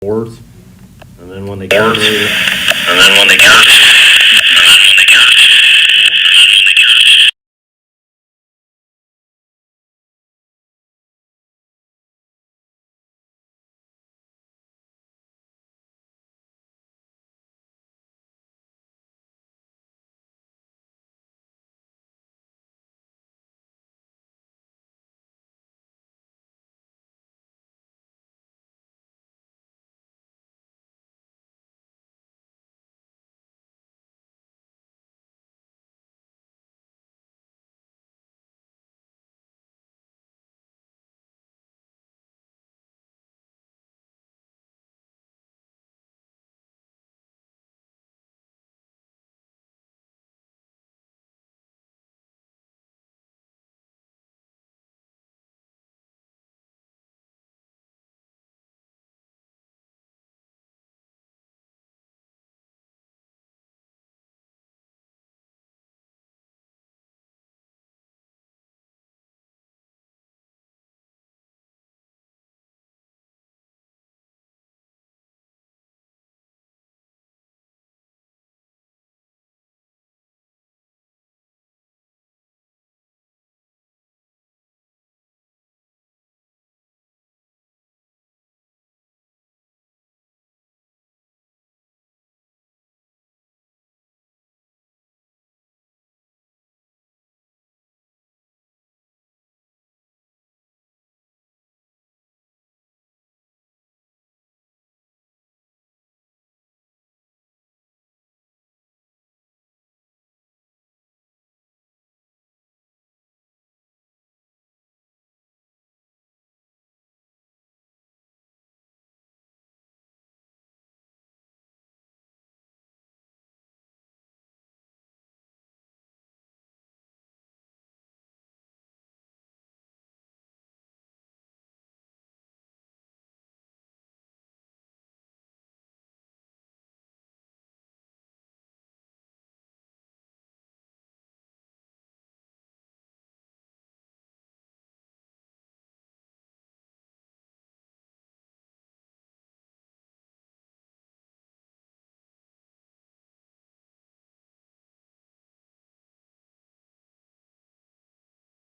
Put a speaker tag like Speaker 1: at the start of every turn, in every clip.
Speaker 1: 4th, and then when they come in,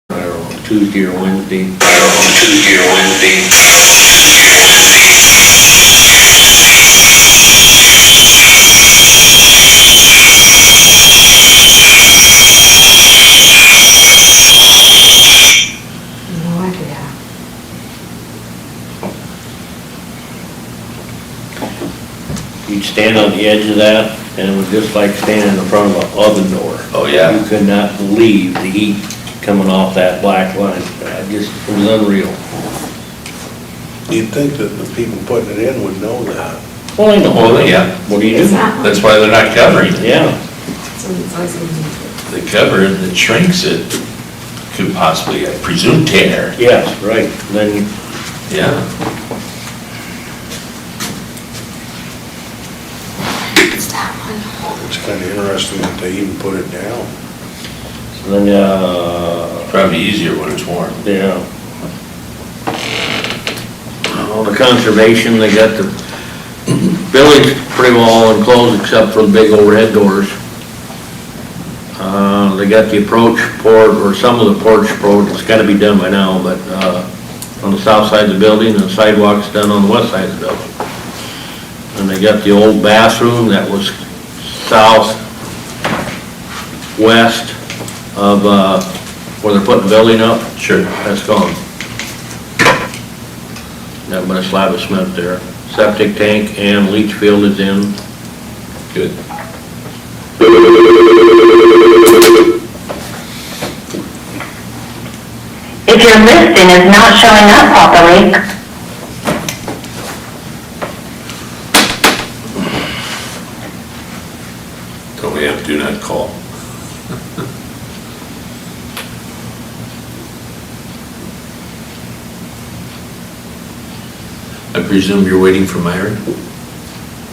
Speaker 1: I don't know, Tuesday or Wednesday.
Speaker 2: No idea.
Speaker 1: You'd stand on the edge of that, and it was just like standing in front of an oven door.
Speaker 3: Oh, yeah.
Speaker 1: You could not believe the heat coming off that black line. It was unreal.
Speaker 4: You'd think that the people putting it in would know that.
Speaker 1: Well, I know.
Speaker 3: Well, yeah.
Speaker 1: What do you do?
Speaker 2: It's not.
Speaker 3: That's why they're not covering it.
Speaker 1: Yeah,
Speaker 2: So it's always gonna be.
Speaker 3: The cover that shrinks it could possibly, I presume, tear.
Speaker 1: yes, right. Then,
Speaker 3: Yeah.
Speaker 2: It's that one.
Speaker 4: It's kind of interesting that they even put it down.
Speaker 3: Probably easier when it's warm.
Speaker 1: yeah. All the conservation, they got the building's pretty well enclosed except for the big overhead doors. They got the approach port, or some of the porch approach, it's gotta be done by now, but, on the south side of the building, and the sidewalk's done on the west side of the building. And they got the old bathroom that was southwest of, where they're putting the building up.
Speaker 3: Sure.
Speaker 1: That's gone. Got about a slab of cement there. Septic tank and leach field is in.
Speaker 3: Good.
Speaker 5: If your listing is not showing up properly,
Speaker 3: Don't we have do not call? I presume you're waiting for Myron?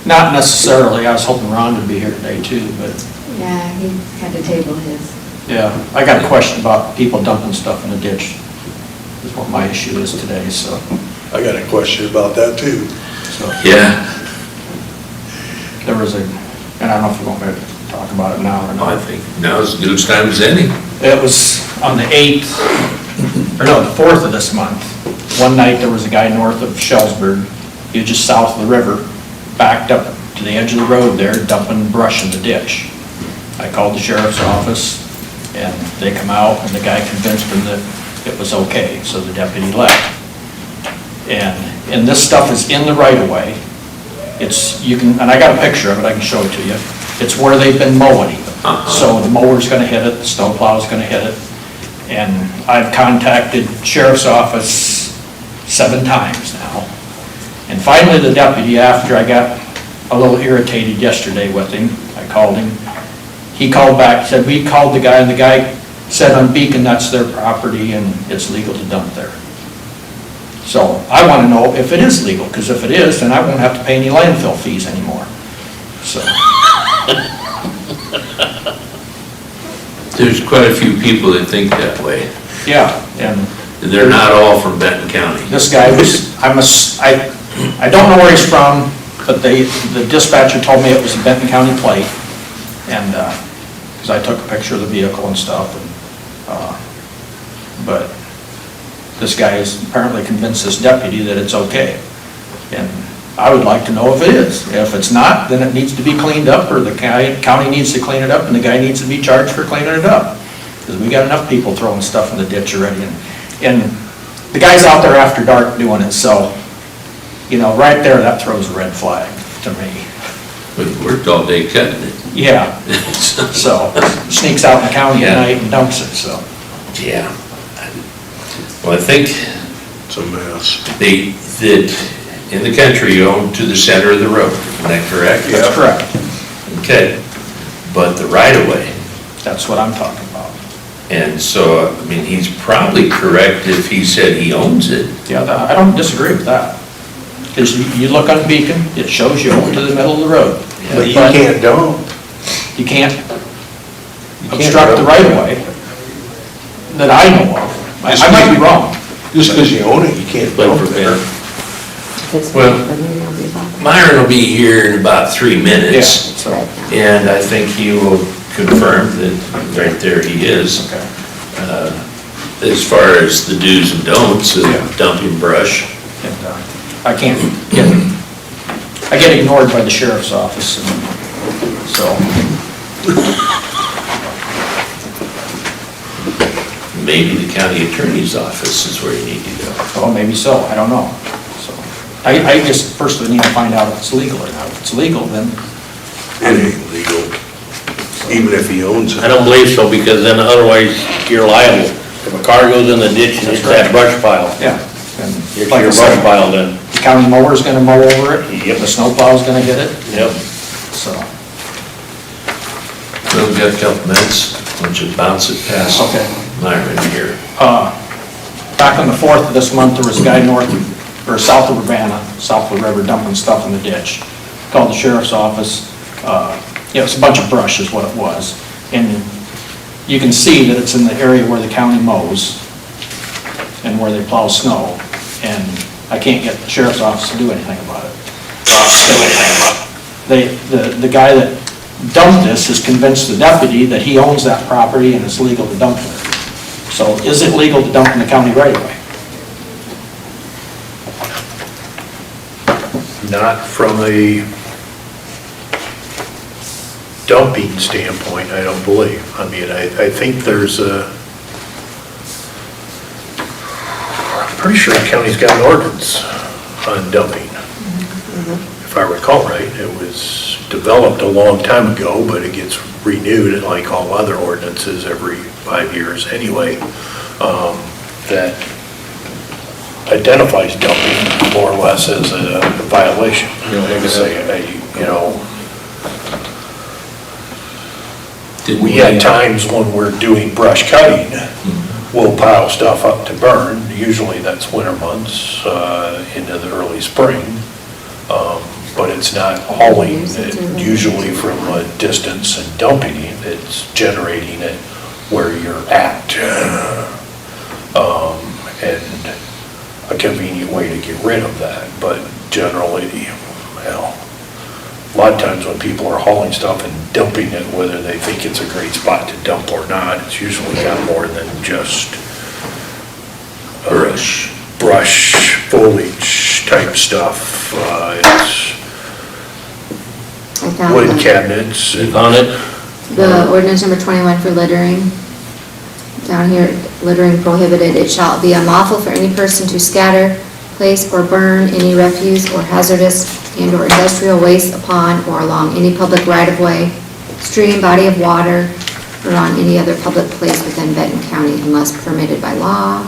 Speaker 6: Not necessarily, I was hoping Ron would be here today too, but,
Speaker 2: Yeah, he had to table his.
Speaker 6: yeah, I got a question about people dumping stuff in the ditch. Is what my issue is today, so.
Speaker 4: I got a question about that too.
Speaker 6: So
Speaker 3: Yeah,
Speaker 6: there was and I don't know if we want to talk about it now or
Speaker 3: I
Speaker 6: not.
Speaker 3: think now's as good a time as any.
Speaker 6: It was on the 8th, or no, the 4th of this month. One night, there was a guy north of Shellsburg, he was just south of the river, backed up to the edge of the road there, dumping brush in the ditch. I called the sheriff's office, and they come out, and the guy convinced him that it was okay, so the deputy left. And this stuff is in the right-of-way. It's, you can, and I got a picture of it, I can show it to you. It's where they've been mowing even. So the mower's gonna hit it, the snowplow's gonna hit it. And I've contacted sheriff's office 7 times now. And finally, the deputy, after I got a little irritated yesterday with him, I called him. He called back, said, we called the guy, and the guy said on Beacon, that's their property and it's legal to dump there. So I want to know if it is legal, because if it is, then I won't have to pay any landfill fees anymore. So,
Speaker 3: There's quite a few people that think that way.
Speaker 6: yeah, and
Speaker 3: They're not all from Benton County.
Speaker 6: this guy was, I don't know where he's from, but the dispatcher told me it was a Benton County plate. And, because I took a picture of the vehicle and stuff, and, but this guy is apparently convinced this deputy that it's okay. And I would like to know if it is. If it's not, then it needs to be cleaned up, or the county needs to clean it up, and the guy needs to be charged for cleaning it up. Because we got enough people throwing stuff in the ditch already, and the guy's out there after dark doing it, so, you know, right there, that throws a red flag to me.
Speaker 3: We worked all day cutting it.
Speaker 6: Yeah, so, sneaks out in the county at
Speaker 3: Yeah.
Speaker 6: night and dumps it, so.
Speaker 3: Yeah. Well, I think
Speaker 4: It's a mess.
Speaker 3: that in the country, you own to the center of the road, isn't that correct?
Speaker 6: That's correct.
Speaker 3: Okay, but the right-of-way,
Speaker 6: That's what I'm talking about.
Speaker 3: and so, I mean, he's probably correct if he said he owns it.
Speaker 6: Yeah, I don't disagree with that. Because you look on Beacon, it shows you own to the middle of the road.
Speaker 4: But you can't dump.
Speaker 6: You can't
Speaker 4: can't
Speaker 6: obstruct the
Speaker 4: dump.
Speaker 6: right-of-way that I know of. I might be wrong.
Speaker 4: Just because you own it, you can't
Speaker 3: But
Speaker 4: dump
Speaker 3: for
Speaker 4: there.
Speaker 3: Ben, Well, Myron will be here in about 3
Speaker 6: Yeah,
Speaker 3: minutes,
Speaker 6: so,
Speaker 3: and I think he will confirm that right there he is.
Speaker 6: okay.
Speaker 3: As far as the do's and don'ts
Speaker 6: Yeah.
Speaker 3: of dumping brush.
Speaker 6: And I can't I get ignored by the sheriff's office, and so,
Speaker 3: Maybe the county attorney's office is where you need to go.
Speaker 6: well, maybe so, I don't know. So, I just personally need to find out if it's legal or not. If it's legal, then,
Speaker 4: It ain't legal, even if he owns
Speaker 1: I
Speaker 4: it.
Speaker 1: don't believe so, because then otherwise you're liable. If a car goes in the ditch and it's that brush pile,
Speaker 6: yeah. And
Speaker 1: it's
Speaker 6: like I
Speaker 1: your
Speaker 6: said,
Speaker 1: brush pile then.
Speaker 6: the county mower's gonna mow over it,
Speaker 1: Yep.
Speaker 6: the snowplow's gonna hit it,
Speaker 1: Yep.
Speaker 6: so.
Speaker 3: So we've got a couple minutes, why don't you bounce it past
Speaker 6: Okay.
Speaker 3: Myron here.
Speaker 6: Back on the 4th of this month, there was a guy north of, or south of Urbana, south of the river, dumping stuff in the ditch. Called the sheriff's office. Yeah, it's a bunch of brush is what it was. And you can see that it's in the area where the county mows and where they plow snow. And I can't get the sheriff's office to do anything about it. The guy that dumped this is convinced the deputy that he owns that property and it's legal to dump there. So is it legal to dump in the county right away?
Speaker 7: Not from a dumping standpoint, I don't believe. I mean, I think there's I'm pretty sure the county's got an ordinance on dumping. If I recall right, it was developed a long time ago, but it gets renewed like all other ordinances every 5 years anyway, that identifies dumping more or less as a violation. We had times when we're doing brush cutting, we'll pile stuff up to burn. Usually that's winter months, into the early spring. But it's not hauling it usually from a distance and dumping it, it's generating it where you're at. And a convenient way to get rid of that, but generally, well, a lot of times when people are hauling stuff and dumping it, whether they think it's a great spot to dump or not, it's usually got more than just brush, foliage type stuff. It's
Speaker 2: I found
Speaker 7: wood
Speaker 2: the-
Speaker 7: cabinets.
Speaker 1: You found it?
Speaker 2: The ordinance number 21 for littering. Down here, littering prohibited. It shall be unlawful for any person to scatter, place, or burn any refuse or hazardous and/or industrial waste upon or along any public right-of-way, stream, body of water, or on any other public place within Benton County unless permitted by law.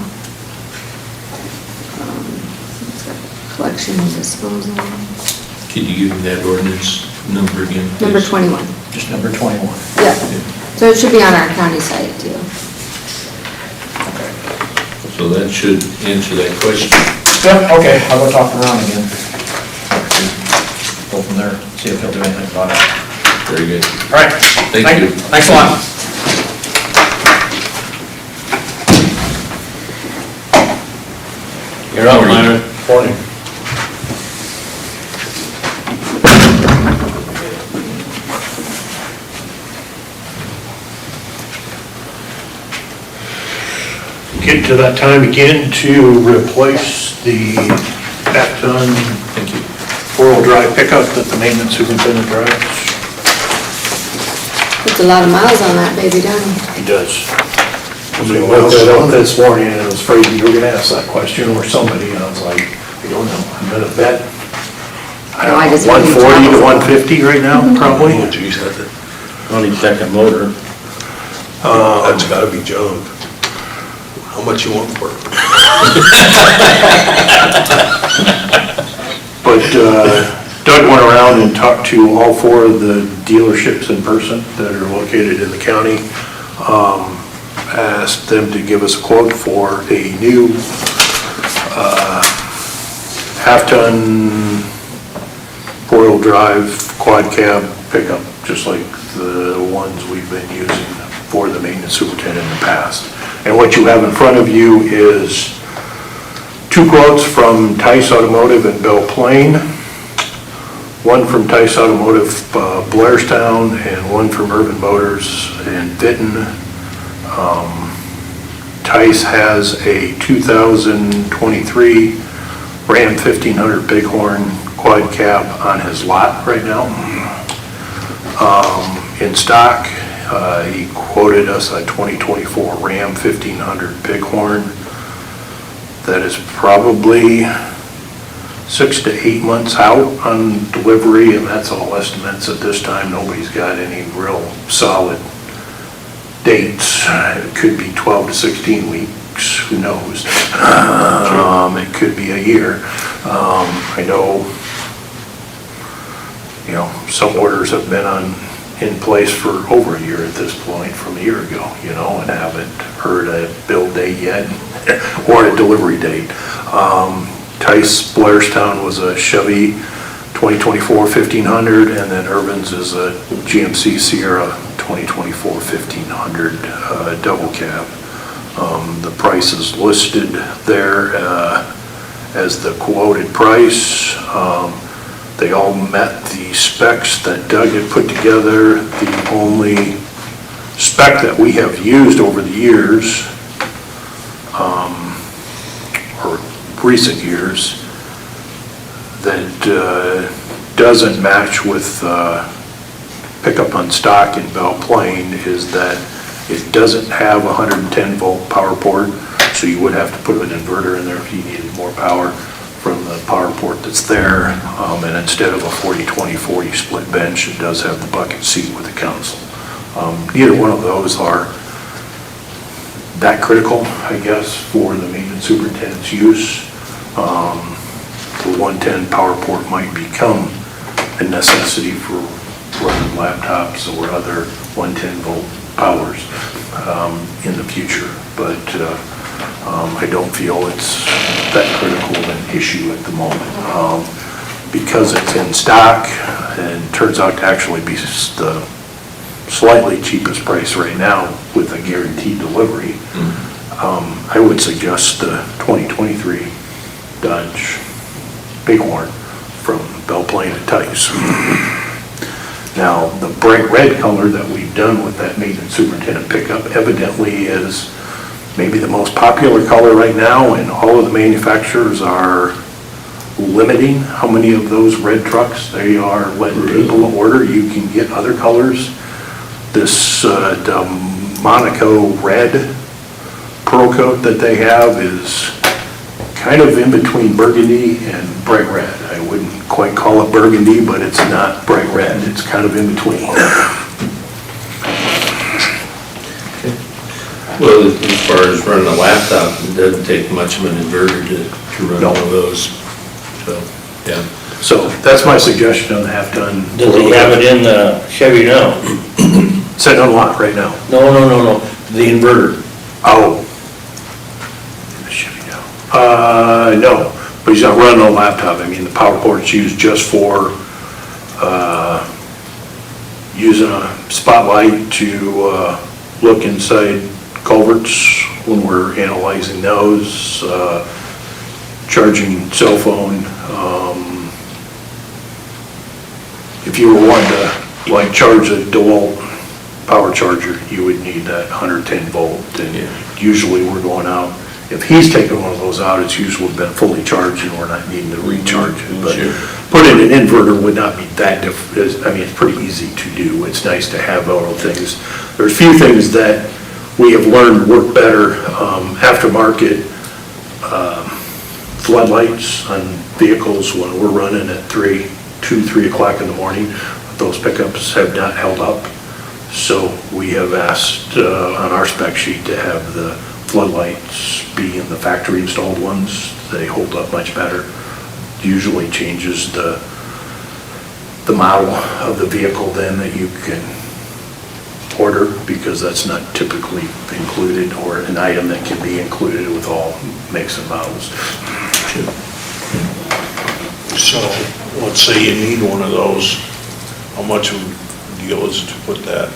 Speaker 2: It's got collection and disposal.
Speaker 3: Could you give me that ordinance number again, please?
Speaker 2: Number 21.
Speaker 6: Just number 21.
Speaker 2: Yep. So it should be on our county site too.
Speaker 3: So that should answer that question.
Speaker 6: Yep, okay, I'll go talk around again. Go from there, see if he'll do anything about it.
Speaker 3: Very good.
Speaker 6: All right.
Speaker 3: Thank you.
Speaker 6: Thanks a lot.
Speaker 1: You're up, Myron.
Speaker 7: Morning. Get to that time again to replace the Benton
Speaker 3: Thank you.
Speaker 7: four-wheel drive pickup that the maintenance superintendent drives.
Speaker 2: Puts a lot of miles on that baby, doesn't it?
Speaker 7: He does. We looked that up this morning, and I was afraid you were gonna ask that question, or somebody, and I was like, I don't know, I'm gonna bet,
Speaker 2: No, I just-
Speaker 7: 140 to 150 right now, probably.
Speaker 4: Oh, geez, that's
Speaker 1: Only second motor.
Speaker 4: gotta be junk. How much you want for it?
Speaker 7: But Doug went around and talked to all four of the dealerships in person that are located in the county. Asked them to give us a quote for a new half-ton four-wheel drive quad cab pickup, just like the ones we've been using for the maintenance superintendent in the past. And what you have in front of you is two quotes from Tice Automotive in Belle Plaine, one from Tice Automotive Blairstown, and one from Urban Motors in Benton. Tice has a 2023 Ram 1500 Bighorn quad cab on his lot right now. In stock, he quoted us a 2024 Ram 1500 Bighorn that is probably 6 to 8 months out on delivery, and that's all estimates at this time. Nobody's got any real solid dates. It could be 12 to 16 weeks, who knows? It could be a year. I know, some orders have been in place for over a year at this point, from a year ago, and haven't heard a build date yet or a delivery date. Tice Blairstown was a Chevy 2024 1500, and then Urban's is a GMC Sierra 2024 1500 double cab. The price is listed there as the quoted price. They all met the specs that Doug had put together. The only spec that we have used over the years, or recent years, that doesn't match with pickup on stock in Belle Plaine is that it doesn't have a 110 volt power port, so you would have to put an inverter in there if you needed more power from the power port that's there. And instead of a 40-20-40 split bench, it does have the bucket seat with the console. Neither one of those are that critical, I guess, for the maintenance superintendent's use. The 110 power port might become a necessity for running laptops or other 110 volt powers in the future, but I don't feel it's that critical of an issue at the moment. Because it's in stock and turns out to actually be the slightly cheapest price right now with a guaranteed delivery, I would suggest the 2023 Dodge Bighorn Belle Plaine and Tice. Now, the bright red color that we've done with that maintenance superintendent pickup evidently is maybe the most popular color right now, and all of the manufacturers are limiting how many of those red trucks they are letting people order. You can get other colors. This Monaco red pearl coat that they have is kind of in between burgundy and bright red. I wouldn't quite call it burgundy, but it's not bright red. It's kind of in between.
Speaker 1: Well, as far as running a laptop, it doesn't take much of an inverter to run
Speaker 7: No.
Speaker 1: one of those, so, yeah.
Speaker 7: So that's my suggestion on the half-ton.
Speaker 8: Does he have it in the Chevy now?
Speaker 7: Sitting on lot right now.
Speaker 1: No, the inverter.
Speaker 7: Oh. Chevy now. No, but he's not running a laptop. I mean, the power port's used just for, using a spotlight to, look inside culverts when we're analyzing those, charging cell phone. If you were wanting to, like, charge a DeWalt power charger, you would need that 110 volt, and usually we're going out, if he's taking one of those out, it's usually been fully charged and we're not needing to recharge it. But putting an inverter would not be that difficult. I mean, it's pretty easy to do. It's nice to have all things. There's a few things that we have learned work better. Aftermarket floodlights on vehicles when we're running at 3 o'clock in the morning, those pickups have not held up. So we have asked on our spec sheet to have the floodlights be in the factory installed ones. They hold up much better. Usually changes the model of the vehicle then that you can order, because that's not typically included, or an item that can be included with all makes and models.
Speaker 4: So, let's say you need one of those, how much of a deal is it to put that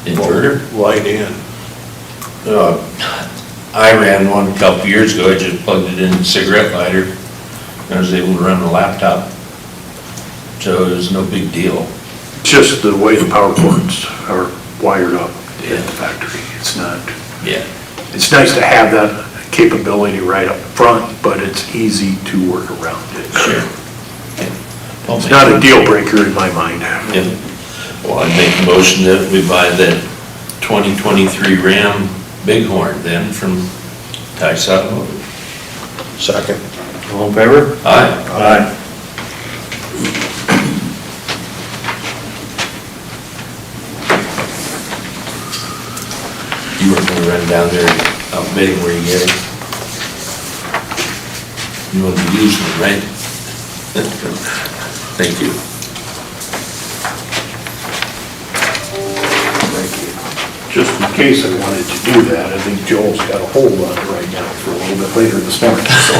Speaker 3: Inverter?
Speaker 4: light in?
Speaker 3: I ran one a couple years ago, I just plugged it in a cigarette lighter, and I was able to run a laptop, so it was no big deal.
Speaker 7: Just the way the power cords are wired up in the factory. It's not,
Speaker 3: Yeah.
Speaker 7: it's nice to have that capability right up front, but it's easy to work around it.
Speaker 3: Sure.
Speaker 7: It's not a deal breaker in my mind.
Speaker 3: Yeah. Well, I'd make a motion that we buy that 2023 Ram Bighorn then from Tice Automotive.
Speaker 4: Second.
Speaker 1: All in favor?
Speaker 3: Aye.
Speaker 1: Aye.
Speaker 3: You weren't gonna run down there out bidding where you get it? You want to use them, right? Thank you.
Speaker 7: Just in case I wanted to do that, I think Joel's got a hold on it right now for a little bit later this morning, so.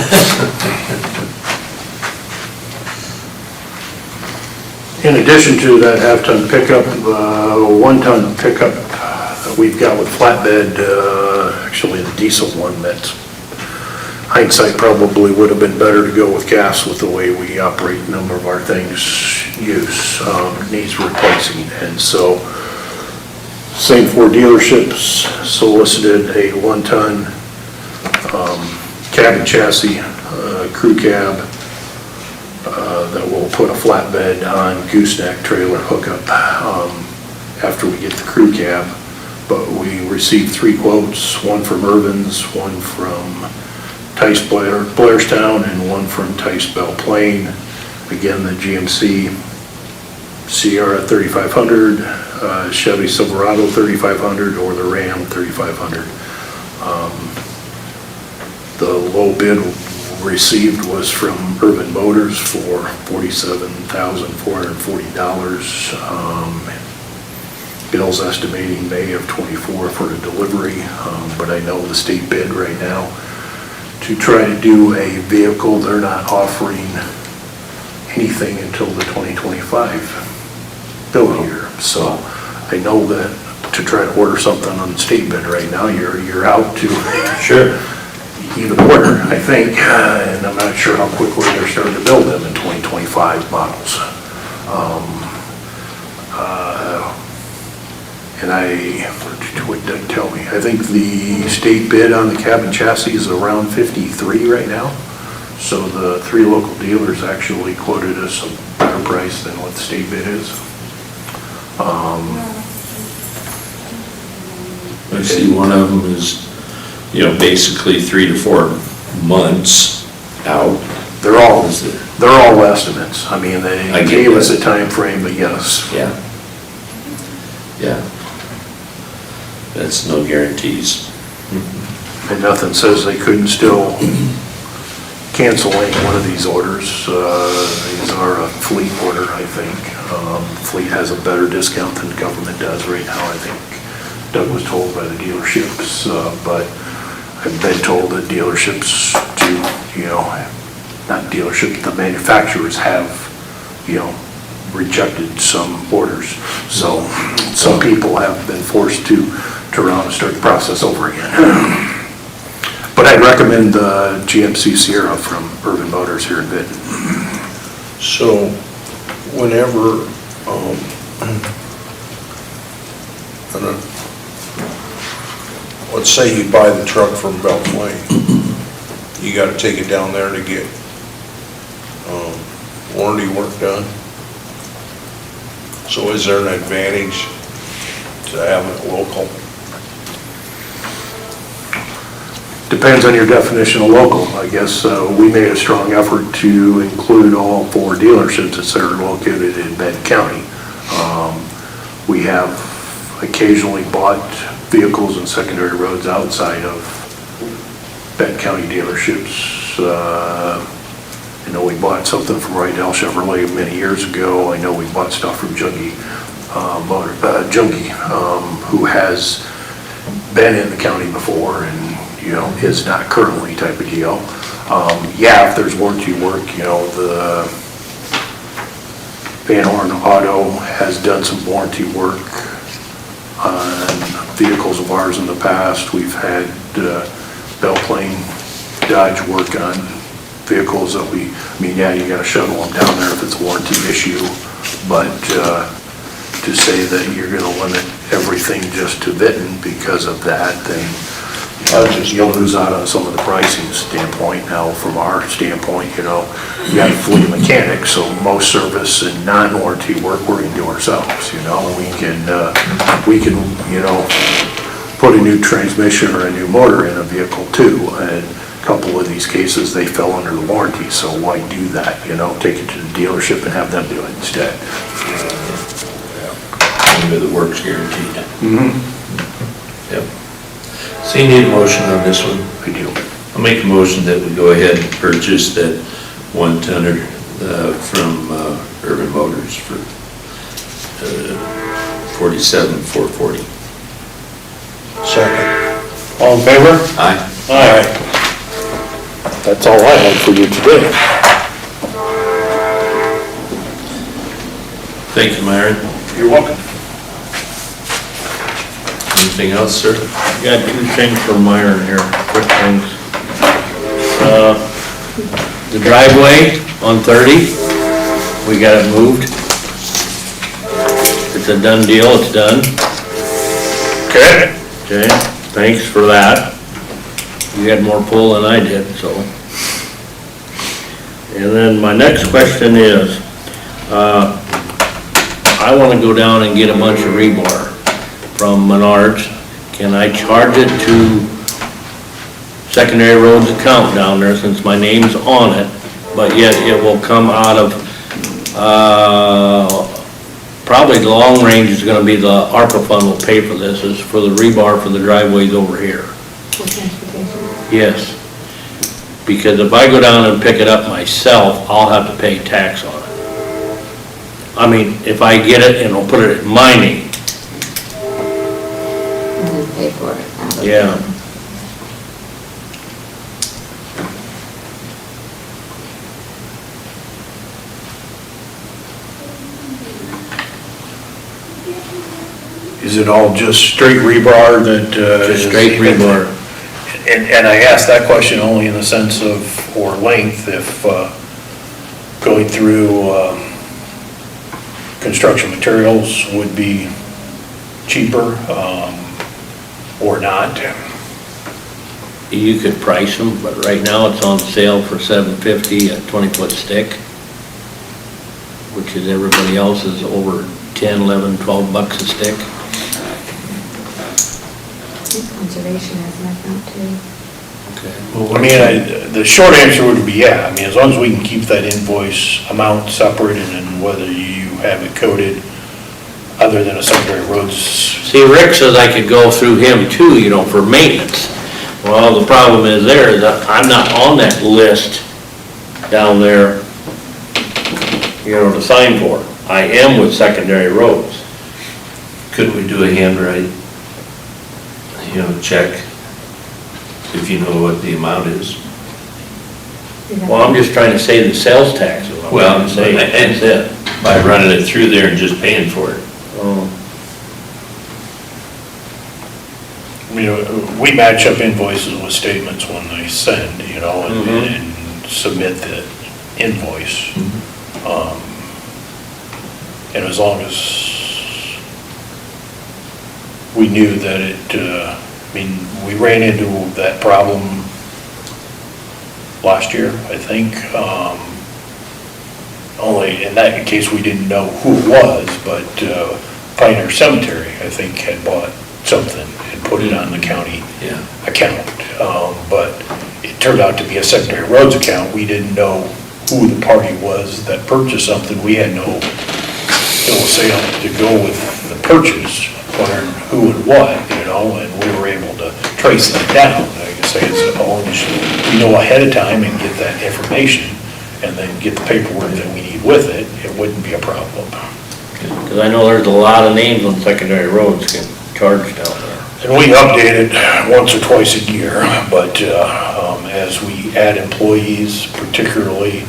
Speaker 7: In addition to that half-ton pickup, 1-ton pickup that we've got with flatbed, actually the diesel one, that's hindsight probably would have been better to go with gas with the way we operate a number of our things needs replacing. And so, same four dealerships solicited a 1-ton cab and chassis, crew cab, that will put a flatbed on gooseneck trailer hookup after we get the crew cab. But we received 3 quotes, one from Irvin's, one from Tice Blairstown, and one from Tice Belle Plaine. Again, the GMC Sierra 3500, Chevy Silverado 3500, or the Ram 3500. The low bid received was from Irvin Motors for $47,440. Bill's estimating May of '24 for the delivery, but I know the state bid right now to try to do a vehicle, they're not offering anything until the 2025 bill year. So I know that to try to order something on the state bid right now, you're out to.
Speaker 1: Sure.
Speaker 7: even winter, I think, and I'm not sure how quickly they're starting to build them in 2025 models. And what did Doug tell me? I think the state bid on the cabin chassis is around 53 right now. So the 3 local dealers actually quoted us a better price than what the state bid is.
Speaker 3: I see one of them is, basically 3 to 4 months out.
Speaker 7: They're all estimates. I mean,
Speaker 3: I
Speaker 7: they
Speaker 3: get
Speaker 7: gave us a
Speaker 3: that.
Speaker 7: time frame, but yes.
Speaker 3: Yeah. Yeah. That's no guarantees.
Speaker 7: And nothing says they couldn't still cancel any one of these orders. These are a fleet order, I think. Fleet has a better discount than the government does right now, I think. Doug was told by the dealerships, but I've been told that dealerships do, not dealerships, the manufacturers have, rejected some orders. So some people have been forced to turn around and start the process over again. But I'd recommend the GMC Sierra from Urban Motors here in Benton.
Speaker 4: So whenever, let's say you buy the truck from Belle Plaine, you gotta take it down there to get warranty work done. So is there an advantage to having it local?
Speaker 7: Depends on your definition of local. I guess we made a strong effort to include all 4 dealerships that are located in Benton County. We have occasionally bought vehicles and secondary roads outside of Benton County dealerships. I know we bought something from Rydell Chevrolet many years ago. I know we bought stuff from Junkie, who has been in the county before and, is not currently type of deal. Yeah, if there's warranty work, the Van Horn Auto has done some warranty work on vehicles of ours in the past. We've had Belle Plaine Dodge work on vehicles that yeah, you gotta shuttle them down there if it's a warranty issue, but to say that you're gonna limit everything just to Benton because of that, then you'll lose out on some of the pricing standpoint. Now, from our standpoint, you got a fleet mechanic, so most service and non-warranty work we're gonna do ourselves, we can, put a new transmission or a new motor in a vehicle too, and a couple of these cases, they fell under the warranty, so why do that, take it to the dealership and have them do it instead.
Speaker 3: Maybe the work's guaranteed.
Speaker 7: Mm-hmm.
Speaker 3: Yep. So you need a motion on this one?
Speaker 7: I do.
Speaker 3: I'll make a motion that we go ahead and purchase that 1-tonner from Urban Motors for $47,440.
Speaker 4: Second.
Speaker 7: All in favor?
Speaker 3: Aye.
Speaker 7: Aye. That's all I have for you today.
Speaker 3: Thank you, Myron.
Speaker 7: You're welcome.
Speaker 3: Anything else, sir?
Speaker 1: Got 2 things for Myron here, quick things. The driveway on 30, we got it moved. It's a done deal, it's done.
Speaker 7: Okay.
Speaker 1: Okay, thanks for that. You had more pull than I did, so. And then my next question is, I wanna go down and get a bunch of rebar from Menards. Can I charge it to secondary roads account down there since my name's on it, but yet it will come out of, probably the long range is gonna be the ARPA fund will pay for this, is for the rebar for the driveways over here.
Speaker 2: For transportation.
Speaker 1: Yes. Because if I go down and pick it up myself, I'll have to pay tax on it. I mean, if I get it and I'll put it in my name,
Speaker 2: And then pay for it. out of-
Speaker 1: yeah.
Speaker 7: Is it all just straight rebar that?
Speaker 1: Just straight rebar.
Speaker 7: And I asked that question only in the sense of, or length, if going through construction materials would be cheaper or not.
Speaker 1: You could price them, but right now it's on sale for $7.50 a 20-foot stick, which is everybody else is over 10, 11, 12 bucks a stick.
Speaker 2: Conservation has an account too.
Speaker 1: Okay.
Speaker 7: I mean, the short answer would be yeah. I mean, as long as we can keep that invoice amount separated and whether you have it coded other than a secondary roads.
Speaker 1: See, Rick says I could go through him too, you know, for maintenance. Well, the problem is there is that I'm not on that list down there, you know, to sign for. I am with secondary roads.
Speaker 3: Couldn't we do a handwrite, you know, check, if you know what the amount is?
Speaker 1: Well, I'm just trying to save the sales tax, is what I'm
Speaker 3: Well,
Speaker 1: trying to say, that's it.
Speaker 3: By running it through there and just paying for it.
Speaker 1: Oh.
Speaker 7: You know, we match up invoices with statements when they send, you know, and submit the invoice. And as long as we knew that it, I mean, we ran into that problem last year, I think. Only in that case, we didn't know who it was, but Pioneer Cemetery, I think, had bought something and put it on the county
Speaker 3: Yeah.
Speaker 7: account. But it turned out to be a secondary roads account. We didn't know who the party was that purchased something. We had no bill of sale to go with the purchase, wondering who and what, you know, and we were able to trace that down. Like I say, as long as we know ahead of time and get that information, and then get the paperwork that we need with it, it wouldn't be a problem.
Speaker 1: Because I know there's a lot of names on secondary roads getting charged down there.
Speaker 7: And we update it once or twice a year, but as we add employees, particularly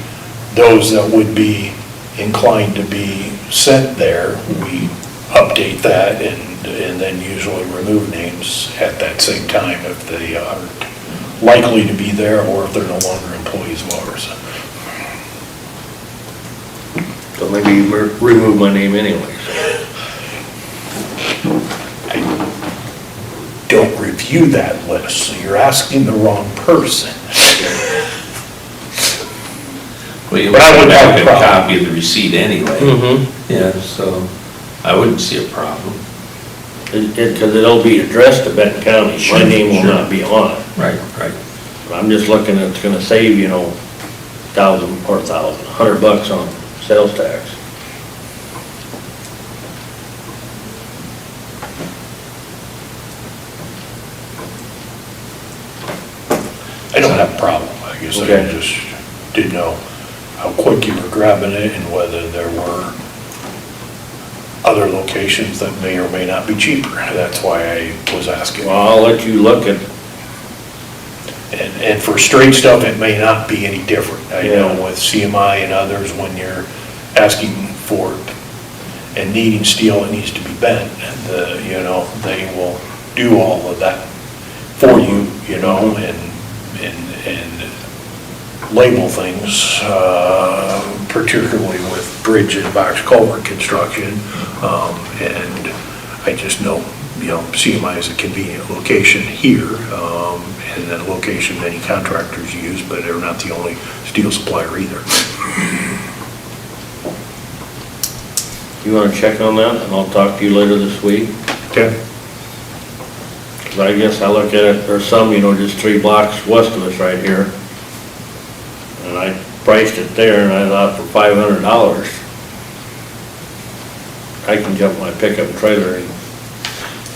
Speaker 7: those that would be inclined to be sent there, we update that and then usually remove names at that same time if they aren't likely to be there or if they're no longer employees of ours.
Speaker 1: So maybe you remove my name anyway.
Speaker 7: I don't review that list, so you're asking the wrong person.
Speaker 3: Well, you
Speaker 7: But I
Speaker 3: would
Speaker 7: wouldn't have
Speaker 3: have
Speaker 7: a
Speaker 3: a
Speaker 7: problem.
Speaker 3: copy of the receipt anyway.
Speaker 1: Mm-hmm.
Speaker 3: Yeah, so I wouldn't see a problem.
Speaker 1: Because it'll be addressed to Benton County. My
Speaker 3: Sure,
Speaker 1: name will
Speaker 3: sure.
Speaker 1: not be on it.
Speaker 3: Right, right.
Speaker 1: I'm just looking, it's gonna save, you know, $100 on sales tax.
Speaker 7: I don't have a problem, I guess I
Speaker 1: Okay.
Speaker 7: just didn't know how quick you were grabbing it and whether there were other locations that may or may not be cheaper. That's why I was asking.
Speaker 1: Well, I'll let you look at,
Speaker 7: And for straight stuff, it may not be any different. I know
Speaker 1: Yeah.
Speaker 7: with CMI and others, when you're asking for it and needing steel that needs to be bent, you know, they will do all of that for you, you know, and label things, particularly with bridge and box culvert construction. And I just know, you know, CMI is a convenient location here, and a location many contractors use, but they're not the only steel supplier either.
Speaker 1: you wanna check on that, and I'll talk to you later this week?
Speaker 7: Okay.
Speaker 1: 'Cause I guess I look at it, there's some, you know, just 3 blocks west of us right here. And I priced it there, and I thought for $500, I can jump my pickup trailer and,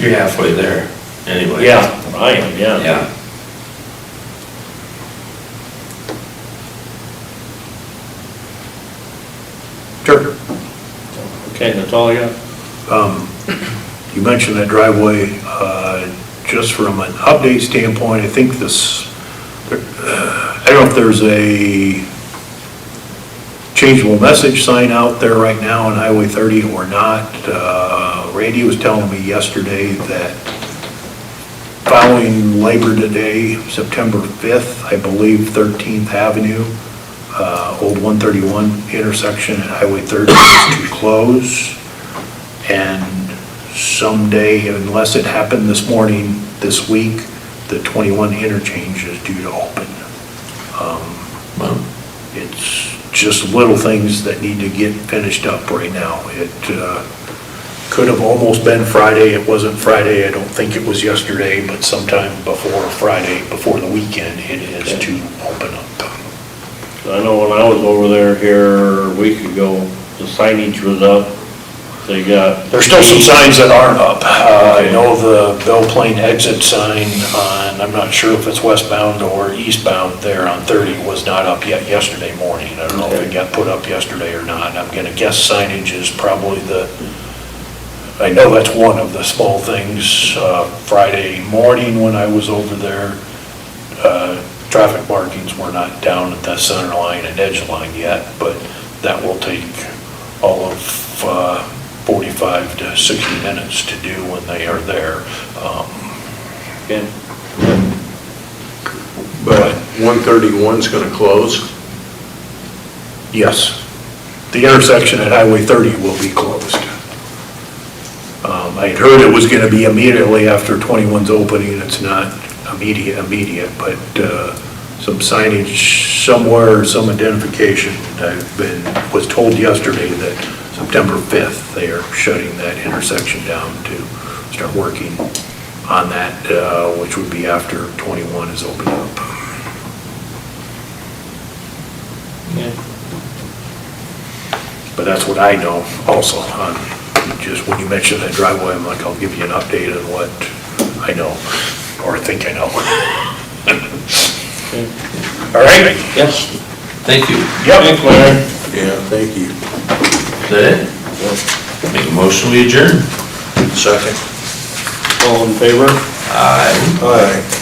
Speaker 3: You're halfway there, anyway.
Speaker 1: yeah, I am, yeah.
Speaker 3: Yeah.
Speaker 7: Sure.
Speaker 1: Okay, that's all I got.
Speaker 7: You mentioned that driveway, just from an update standpoint, I think this, I don't know if there's a changeable message sign out there right now on Highway 30 or not. Randy was telling me yesterday that Following Labor Day, September 5th, I believe 13th Avenue, Old 131 intersection at Highway 30 is to close. And someday, unless it happened this morning, this week, the 21 interchange is due to open.
Speaker 3: Well,
Speaker 7: It's just little things that need to get finished up right now. It could have almost been Friday. It wasn't Friday. I don't think it was yesterday, but sometime before Friday, before the weekend, it is to open up.
Speaker 1: I know when I was over there here a week ago, the signage was up. They got.
Speaker 7: There's still some signs that aren't up. I know the Belle Plaine exit sign on, I'm not sure if it's westbound or eastbound there on 30 was not up yet yesterday morning. I don't know if it got put up yesterday or not. I'm gonna guess signage is probably I know that's one of the small things. Friday morning when I was over there, traffic markings were not down at the center line and edge line yet, but that will take all of 45 to 60 minutes to do when they are there.
Speaker 1: Okay.
Speaker 4: But 131's gonna close?
Speaker 7: Yes, the intersection at Highway 30 will be closed. I had heard it was going to be immediately after 21's opening. It's not immediate, but some signage somewhere, some identification. Was told yesterday that September 5th, they are shutting that intersection down to start working on that, which would be after 21 is opened up. But that's what I know also. Just when you mentioned that driveway, I'm like, I'll give you an update on what I know, or think I know. All right?
Speaker 3: yes, thank you.
Speaker 7: Yep.
Speaker 1: Thanks, Larry.
Speaker 4: Yeah, thank you.
Speaker 3: Is that it? Make a motion, we adjourn.
Speaker 4: Second.
Speaker 1: All in favor?
Speaker 3: Aye.
Speaker 4: Aye.